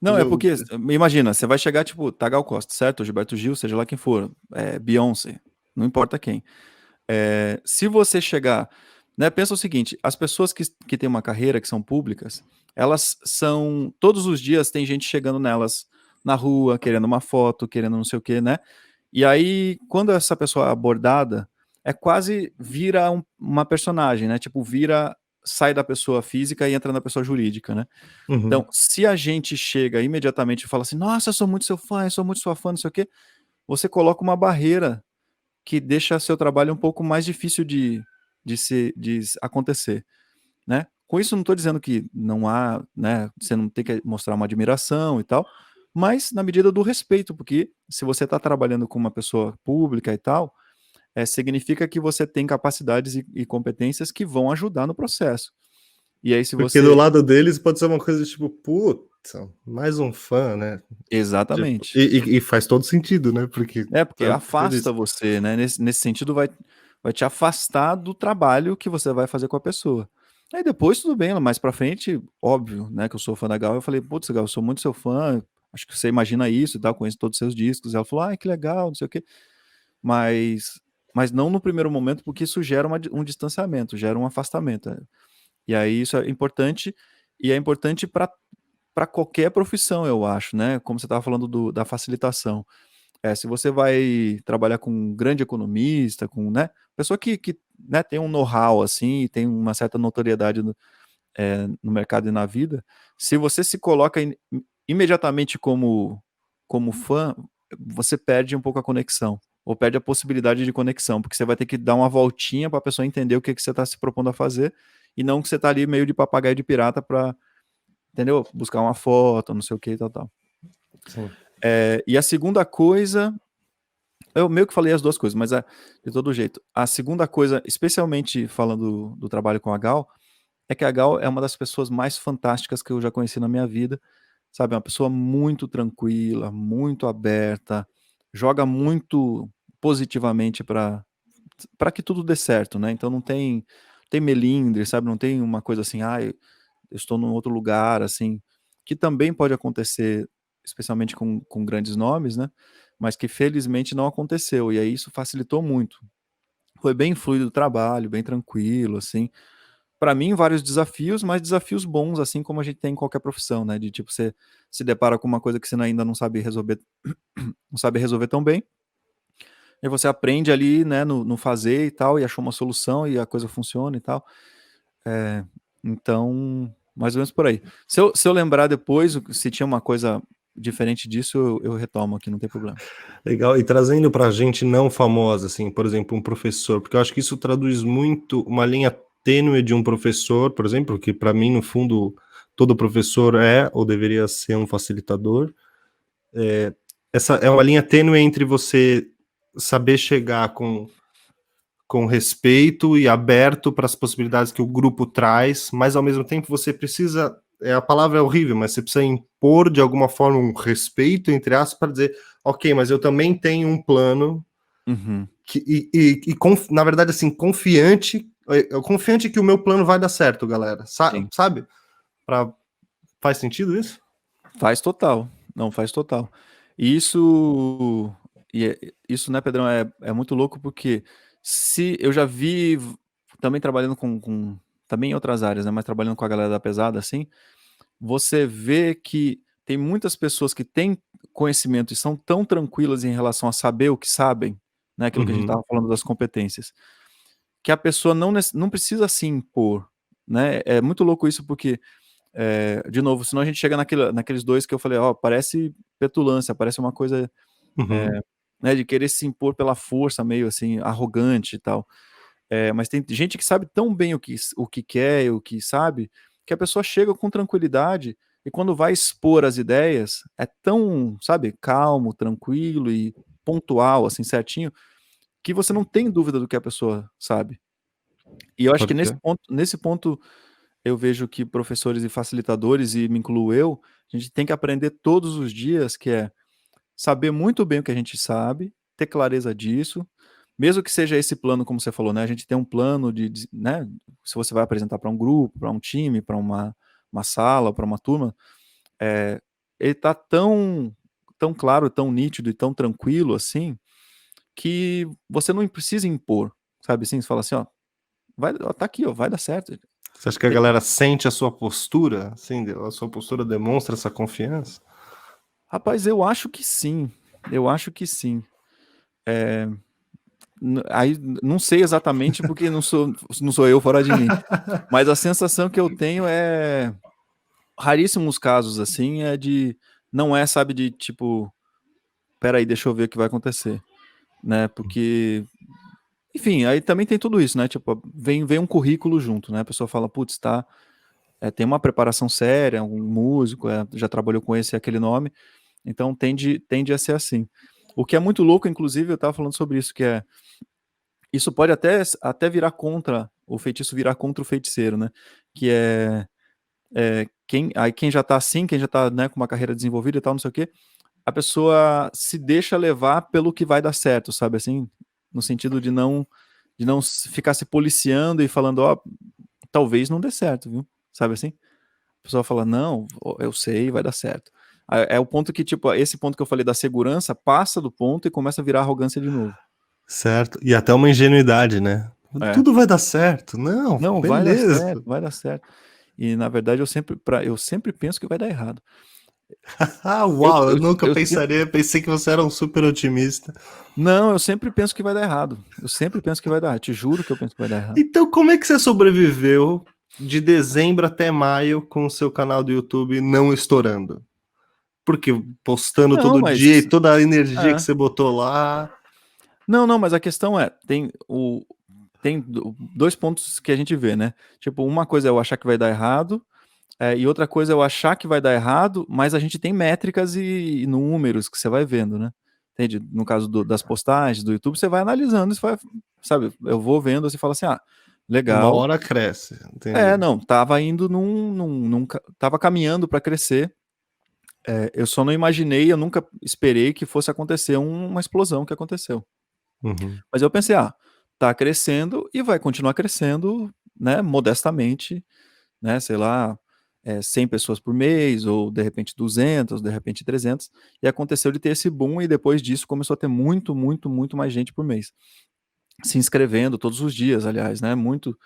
Não, é porque, imagina, você vai chegar, tipo, tá Gal Costa, certo? Gilberto Gil, seja lá quem for, Beyoncé, não importa quem. Se você chegar, né, pensa o seguinte, as pessoas que têm uma carreira, que são públicas, elas são, todos os dias tem gente chegando nelas na rua, querendo uma foto, querendo não sei o quê, né? E aí, quando essa pessoa é abordada, quase vira uma personagem, né? Tipo, sai da pessoa física e entra na pessoa jurídica, né? Uhum. Então, se a gente chega imediatamente e fala assim, nossa, eu sou muito seu fã, eu sou muito sua fã, não sei o quê, você coloca uma barreira que deixa seu trabalho um pouco mais difícil de acontecer, né? Com isso, não estou dizendo que não há, né? Você não tem que mostrar uma admiração e tal, mas na medida do respeito, porque se você está trabalhando com uma pessoa pública e tal, significa que você tem capacidades e competências que vão ajudar no processo. E aí, se Porque do você lado deles pode ser uma coisa tipo, pô. Mais um fã, né? Tipo, Exatamente. e faz todo sentido, né? Porque Porque afasta você, né, nesse sentido vai te afastar do trabalho que você vai fazer com a pessoa. Aí depois tudo bem, mais pra frente, óbvio, né, que eu sou fã da Gal, eu falei: "Putz, Gal, eu sou muito seu fã, acho que você imagina isso e tal, conheço todos os seus discos". Ela falou: "Ai, que legal, não sei o quê". Mas mas não no primeiro momento, porque isso gera um distanciamento, gera um afastamento. E aí isso é importante, e é importante para qualquer profissão, eu acho, né, como você estava falando da facilitação. Se você vai trabalhar com um grande economista, com, né, pessoa que, né, tem um know-how, assim, tem uma certa notoriedade no mercado e na vida, se você se coloca imediatamente como fã, você perde um pouco a conexão, ou perde a possibilidade de conexão, porque você vai ter que dar uma voltinha para a pessoa entender o que você está se propondo a fazer, e não que você está ali meio de papagaio de pirata para, entendeu? Buscar uma foto, não sei o que e tal, tal. Sim. E a segunda coisa, eu meio que falei as duas coisas, mas de todo jeito. A segunda coisa, especialmente falando do trabalho com a Gal, é que a Gal é uma das pessoas mais fantásticas que eu já conheci na minha vida, sabe? É uma pessoa muito tranquila, muito aberta, joga muito positivamente para que tudo dê certo, né? Então não tem melindre, sabe? Não tem uma coisa assim, eu estou num outro lugar, assim, que também pode acontecer, especialmente com grandes nomes, né? Mas que felizmente não aconteceu, e aí isso facilitou muito. Foi bem fluido o trabalho, bem tranquilo, assim. Para mim, vários desafios, mas desafios bons, assim como a gente tem em qualquer profissão, né? De tipo, você se depara com uma coisa que você ainda não sabe resolver, não sabe resolver tão bem, e você aprende ali, né, no fazer e tal, e achou uma solução e a coisa funciona e tal. É, então, mais ou menos por aí. Se eu lembrar depois, se tinha uma coisa diferente disso, eu retomo aqui, não tem problema. Legal. E trazendo pra gente não famosa, assim, por exemplo, um professor, porque eu acho que isso traduz muito uma linha tênue de um professor, por exemplo, que para mim, no fundo, todo professor é ou deveria ser um facilitador. Essa é uma linha tênue entre você saber chegar com respeito e aberto para as possibilidades que o grupo traz, mas ao mesmo tempo você precisa, a palavra é horrível, mas você precisa impor de alguma forma um respeito, entre aspas, para dizer, ok, mas eu também tenho um plano Uhum. na verdade, assim, confiante que o meu plano vai dar certo, galera. Sim. Sabe? Faz sentido isso? Faz total. Não, faz total. E isso, né, Pedrão, é muito louco porque se eu já vi também trabalhando também em outras áreas, né, mas trabalhando com a galera da pesada, assim, você vê que tem muitas pessoas que têm conhecimento e são tão tranquilas em relação a saber o que sabem, né, aquilo que a gente Uhum. estava falando das competências, que a pessoa não precisa se impor, né? É muito louco isso porque, de novo, senão a gente chega naqueles dois que eu falei, ó, parece petulância, parece uma coisa, Uhum. né, de querer se impor pela força, meio assim, arrogante e tal. Mas tem gente que sabe tão bem o que quer, o que sabe, que a pessoa chega com tranquilidade e quando vai expor as ideias, é tão, sabe, calmo, tranquilo e pontual, assim, certinho, que você não tem dúvida do que a pessoa sabe. E eu acho que Porque nesse ponto eu vejo que professores e facilitadores, e me incluo eu, a gente tem que aprender todos os dias, que é saber muito bem o que a gente sabe, ter clareza disso, mesmo que seja esse plano, como você falou, né? A gente tem um plano né? Se você vai apresentar para um grupo, para um time, para uma sala, para uma turma, ele está tão claro, tão nítido e tão tranquilo assim, que você não precisa impor, sabe? Assim, você fala assim, ó, ó, tá aqui, ó, vai dar certo. você acha que a galera sente a sua postura? Assim, a sua postura demonstra essa confiança? Rapaz, eu acho que sim. Eu acho que sim. Aí não sei exatamente porque não sou eu fora de mim. Mas a sensação que eu tenho é raríssimos casos assim, não é, sabe, de tipo, peraí, deixa eu ver o que vai acontecer, né? Porque, enfim, aí também tem tudo isso, né? Tipo, vem um currículo junto, né? A pessoa fala, putz, tá, tem uma preparação séria, um músico, já trabalhou com esse e aquele nome, então tende a ser assim. O que é muito louco, inclusive, eu tava falando sobre isso, que isso pode até virar contra, o feitiço virar contra o feiticeiro, né? Que é quem já tá assim, quem já tá, né, com uma carreira desenvolvida e tal, não sei o quê, a pessoa se deixa levar pelo que vai dar certo, sabe assim? No sentido de não ficar se policiando e falando, ó, talvez não dê certo, viu? Sabe assim? A pessoa fala, não, eu sei, vai dar certo. É o ponto que, tipo, esse ponto que eu falei da segurança passa do ponto e começa a virar arrogância de novo. Certo. E até uma ingenuidade, né? É. Tudo vai dar certo. Não, Não, vai dar certo, beleza. vai dar certo. E na verdade eu sempre penso que vai dar errado. Ah, Eu, uau, eu eu, nunca eu, eu- pensaria, pensei que você era um super otimista. não, eu sempre penso que vai dar errado. Eu sempre penso que vai dar errado. Te juro que eu penso que vai dar errado. Então, como é que você sobreviveu de dezembro até maio com o seu canal do YouTube não estourando? Porque postando Não, todo dia e mas. toda a energia que É. você botou lá. Não, mas a questão é, dois pontos que a gente vê, né? Tipo, uma coisa é eu achar que vai dar errado, e outra coisa é eu achar que vai dar errado, mas a gente tem métricas e números que você vai vendo, né? Entende? No caso das postagens do YouTube, você vai analisando, você vai, sabe, eu vou vendo, você fala assim, Uma legal. hora cresce, entendi. Não, tava indo tava caminhando para crescer. Eu só não imaginei, eu nunca esperei que fosse acontecer uma explosão que aconteceu. Uhum. Mas eu pensei, tá crescendo e vai continuar crescendo, né, modestamente, né, sei lá, 100 pessoas por mês, ou de repente 200, de repente 300, e aconteceu de ter esse boom, e depois disso começou a ter muito, muito, muito mais gente por mês, se inscrevendo todos os dias, aliás, né, muito,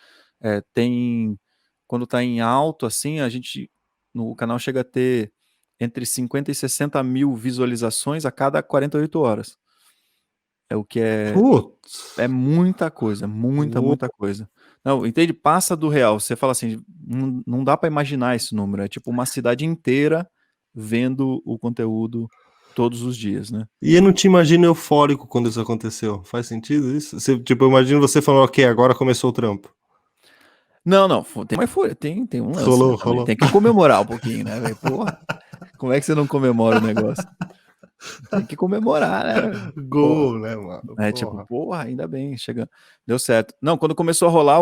quando tá em alto, assim, no canal chega a ter entre 50 e 60 mil visualizações a cada 48 horas, o que Putz. é muita coisa, muita, Uou. muita coisa. Não, entende? Passa do real. Você fala assim, não dá para imaginar esse número. É tipo uma cidade inteira vendo o conteúdo todos os dias, né? E eu não te imagino eufórico quando isso aconteceu. Faz sentido isso? Você, tipo, eu imagino você falando, ok, agora começou o trampo. Não, tem uma euforia, tem um lance, né, Rolou, também. rolou. Tem que comemorar um pouquinho, né, velho? Porra, como é que você não comemora o negócio? Tem que comemorar, né? Porra. Gol, né, mano? É tipo, Porra. porra, ainda bem, chegando. Deu certo. Não, quando começou a rolar,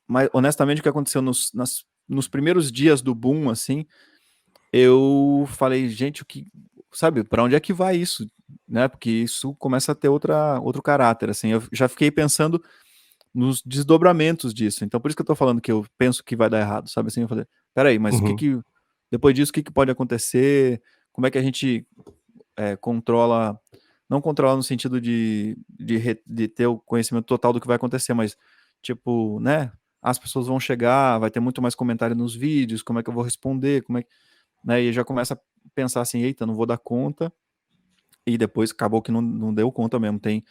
mas honestamente, o que aconteceu nos primeiros dias do boom, assim, eu falei, gente, sabe, para onde é que vai isso, né? Porque isso começa a ter outro caráter, assim. Eu já fiquei pensando nos desdobramentos disso. Então, por isso que eu tô falando que eu penso que vai dar errado, sabe? Assim, eu falei, peraí, mas Uhum. depois disso, o que pode acontecer? Como é que a gente controla, não controla no sentido de ter o conhecimento total do que vai acontecer, mas, tipo, né? As pessoas vão chegar, vai ter muito mais comentário nos vídeos, como é que eu vou responder, né? E já começa a pensar assim, eita, não vou dar conta. E depois acabou que não deu conta mesmo. Tem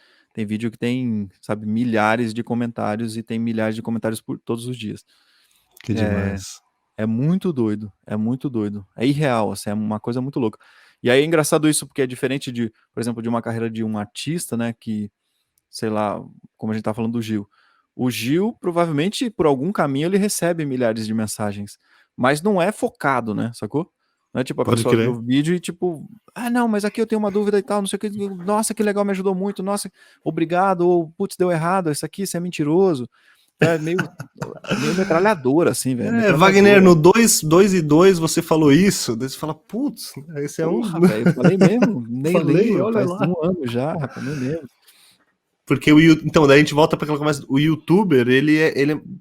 vídeo que tem, sabe, milhares de comentários e tem milhares de comentários por todos os dias. Que É, demais. é muito doido, é muito doido. É irreal, assim, é uma coisa muito louca. E aí é engraçado isso, porque é diferente por exemplo, de uma carreira de um artista, né, que, sei lá, como a gente tá falando do Gil. O Gil, provavelmente, por algum caminho, ele recebe milhares de mensagens, mas não é focado, né, sacou? Não é tipo a Pode pessoa vê o crer. vídeo e tipo, não, mas aqui eu tenho uma dúvida e tal, não sei o que, nossa, que legal, me ajudou muito, nossa, obrigado, ou putz, deu errado, isso aqui, isso é mentiroso. Então é meio metralhadora, assim, velho, Wagner, metralhadora. no 2 e 2 você falou isso. Daí você fala, putz, esse é um. Porra, velho, falei mesmo, nem Falei, lembro, olha faz lá. 1 ano já, rapaz, nem lembro. Porque então, daí a gente volta para aquela conversa. O youtuber,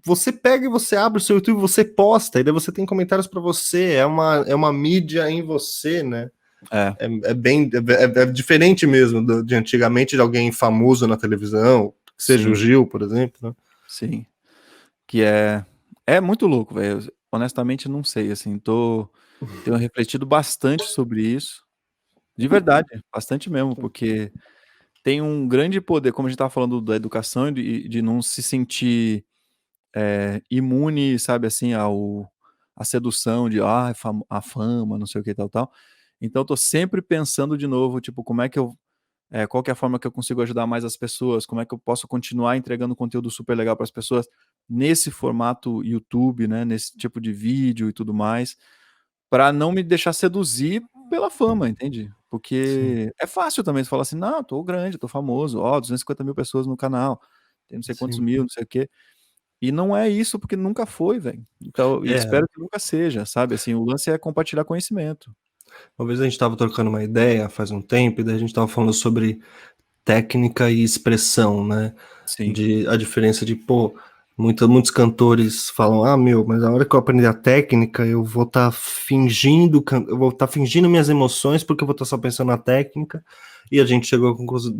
você pega e você abre o seu YouTube, você posta, e daí você tem comentários para você, é uma mídia em você, né? É, É diferente mesmo de antigamente de alguém famoso na televisão, que seja o sim, Gil, por exemplo, né? sim. Que é muito louco, velho. Honestamente, não sei, assim, tenho refletido bastante sobre isso, de verdade, bastante mesmo, porque tem um grande poder, como a gente estava falando da educação, de não se sentir imune, sabe, assim, à sedução de a fama, não sei o que, tal, tal. Então, eu tô sempre pensando de novo, tipo, qual que é a forma que eu consigo ajudar mais as pessoas, como é que eu posso continuar entregando conteúdo super legal para as pessoas nesse formato YouTube, né, nesse tipo de vídeo e tudo mais, para não me deixar seduzir pela fama, entende? Sim, Porque é fácil também você falar assim, não, tô grande, tô famoso, 250 mil pessoas no canal, tem não sei quantos sim. mil, não sei o quê. E não é isso, porque nunca foi, velho. Então, e É, espero que nunca seja, sabe? Assim, o lance é compartilhar conhecimento. uma vez a gente estava trocando uma ideia faz um tempo, e daí a gente estava falando sobre técnica e expressão, né? Sim. De a diferença de, pô, muitos cantores falam, ah, meu, mas a hora que eu aprender a técnica, eu vou estar fingindo, eu vou estar fingindo minhas emoções porque eu vou estar só pensando na técnica. E a gente chegou à conclusão,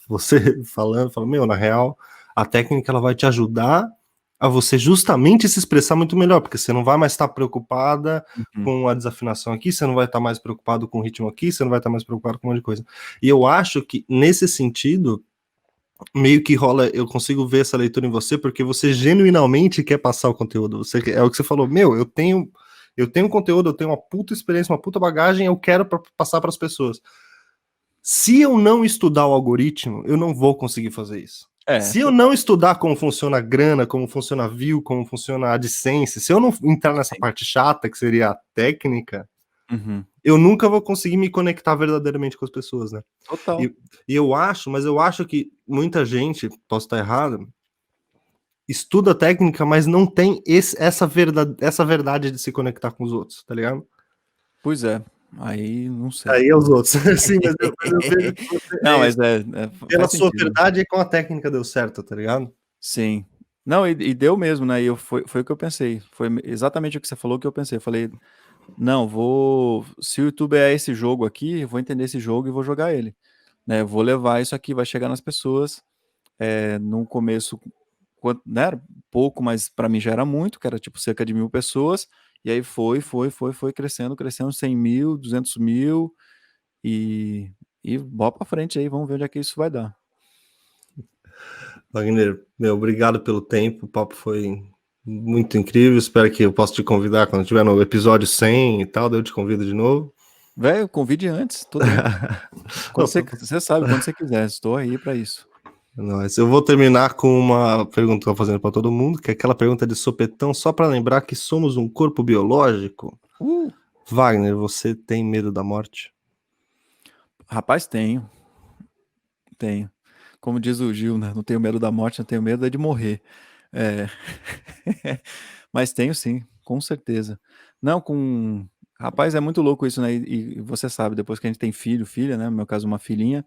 você falando, meu, na real, a técnica ela vai te ajudar a você justamente se expressar muito melhor, porque você não vai mais estar preocupada Uhum. com a desafinação aqui, você não vai estar mais preocupado com o ritmo aqui, você não vai estar mais preocupado com um monte de coisa. E eu acho que, nesse sentido, meio que rola, eu consigo ver essa leitura em você, porque você genuinamente quer passar o conteúdo. É o que você falou, meu, eu tenho conteúdo, eu tenho uma puta experiência, uma puta bagagem, eu quero passar para as pessoas. Se eu não estudar o algoritmo, eu não vou conseguir fazer isso. Se eu não estudar como funciona a grana, como funciona a view, como funciona a AdSense, se eu não entrar nessa Sim. parte chata, que seria a técnica, Uhum. eu nunca vou conseguir me conectar verdadeiramente com as pessoas, né? Total. E eu acho que muita gente, posso estar errado, estuda técnica, mas não tem essa verdade de se conectar com os outros, tá ligado? Pois é. Aí, não sei. Aí é os outros. Sim, mas eu vejo que você, Não, mas pela faz sua sentido. verdade, com a técnica deu certo, tá ligado? Sim. Não, e deu mesmo, né? Foi o que eu pensei. Foi exatamente o que você falou que eu pensei. Eu falei, não, se o YouTube é esse jogo aqui, eu vou entender esse jogo e vou jogar ele. Né? Eu vou levar isso aqui, vai chegar nas pessoas. No começo, né, era pouco, mas para mim já era muito, que era tipo cerca de 1.000 pessoas. E aí foi crescendo, 100 mil, 200 mil. E bola pra frente aí, vamos ver onde é que isso vai dar. Wagner, meu, obrigado pelo tempo, o papo foi muito incrível, espero que eu possa te convidar quando tiver no episódio 100 e tal, daí eu te convido de novo. Velho, convide antes, tô dentro. Não, Você sabe, quando você quiser, estou aí para isso. eu vou terminar com uma pergunta que eu tô fazendo para todo mundo, que é aquela pergunta de sopetão, só para lembrar que somos um corpo biológico. Wagner, você tem medo da morte? Rapaz, tenho. Como diz o Gil, né? Não tenho medo da morte, não tenho medo é de morrer. É... Mas tenho sim, com certeza. Não, Rapaz, é muito louco isso, né? E você sabe, depois que a gente tem filha, né? No meu caso, uma filhinha,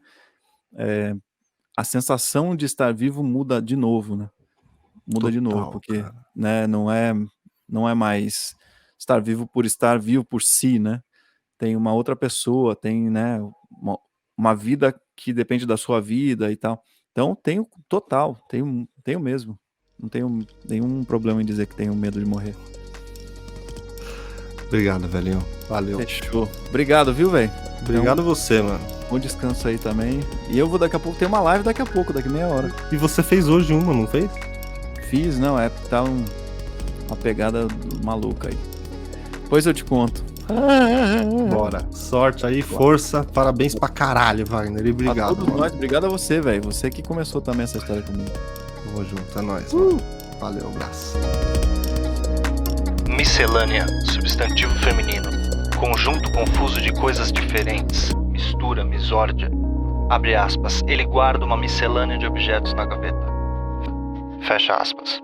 a sensação de estar vivo muda de novo, né? Muda de novo, Total, porque, cara. né, não é mais estar vivo por si, né? Tem uma outra pessoa, tem, né, uma vida que depende da sua vida e tal. Então, tenho mesmo. Não tenho nenhum problema em dizer que tenho medo de morrer. Obrigado, velhinho. Valeu. Fechou. Obrigado, viu, velho? Obrigado você, mano. Bom descanso aí também. E eu vou daqui a pouco, tem uma live daqui a pouco, daqui meia hora. E você fez hoje uma, não fez? Fiz, não, tá uma pegada maluca aí. Depois eu te conto. Bora. Sorte aí, força. Parabéns pra caralho, Wagner. E obrigado. A todos nós, obrigado a você, velho. Você que começou também essa história comigo. Tamo junto, é nóis. Mano. Valeu, abraço. Miscelânea, substantivo feminino. Conjunto confuso de coisas diferentes. Mistura, misórdia. Abre aspas. Ele guarda uma miscelânea de objetos na gaveta. Fecha aspas.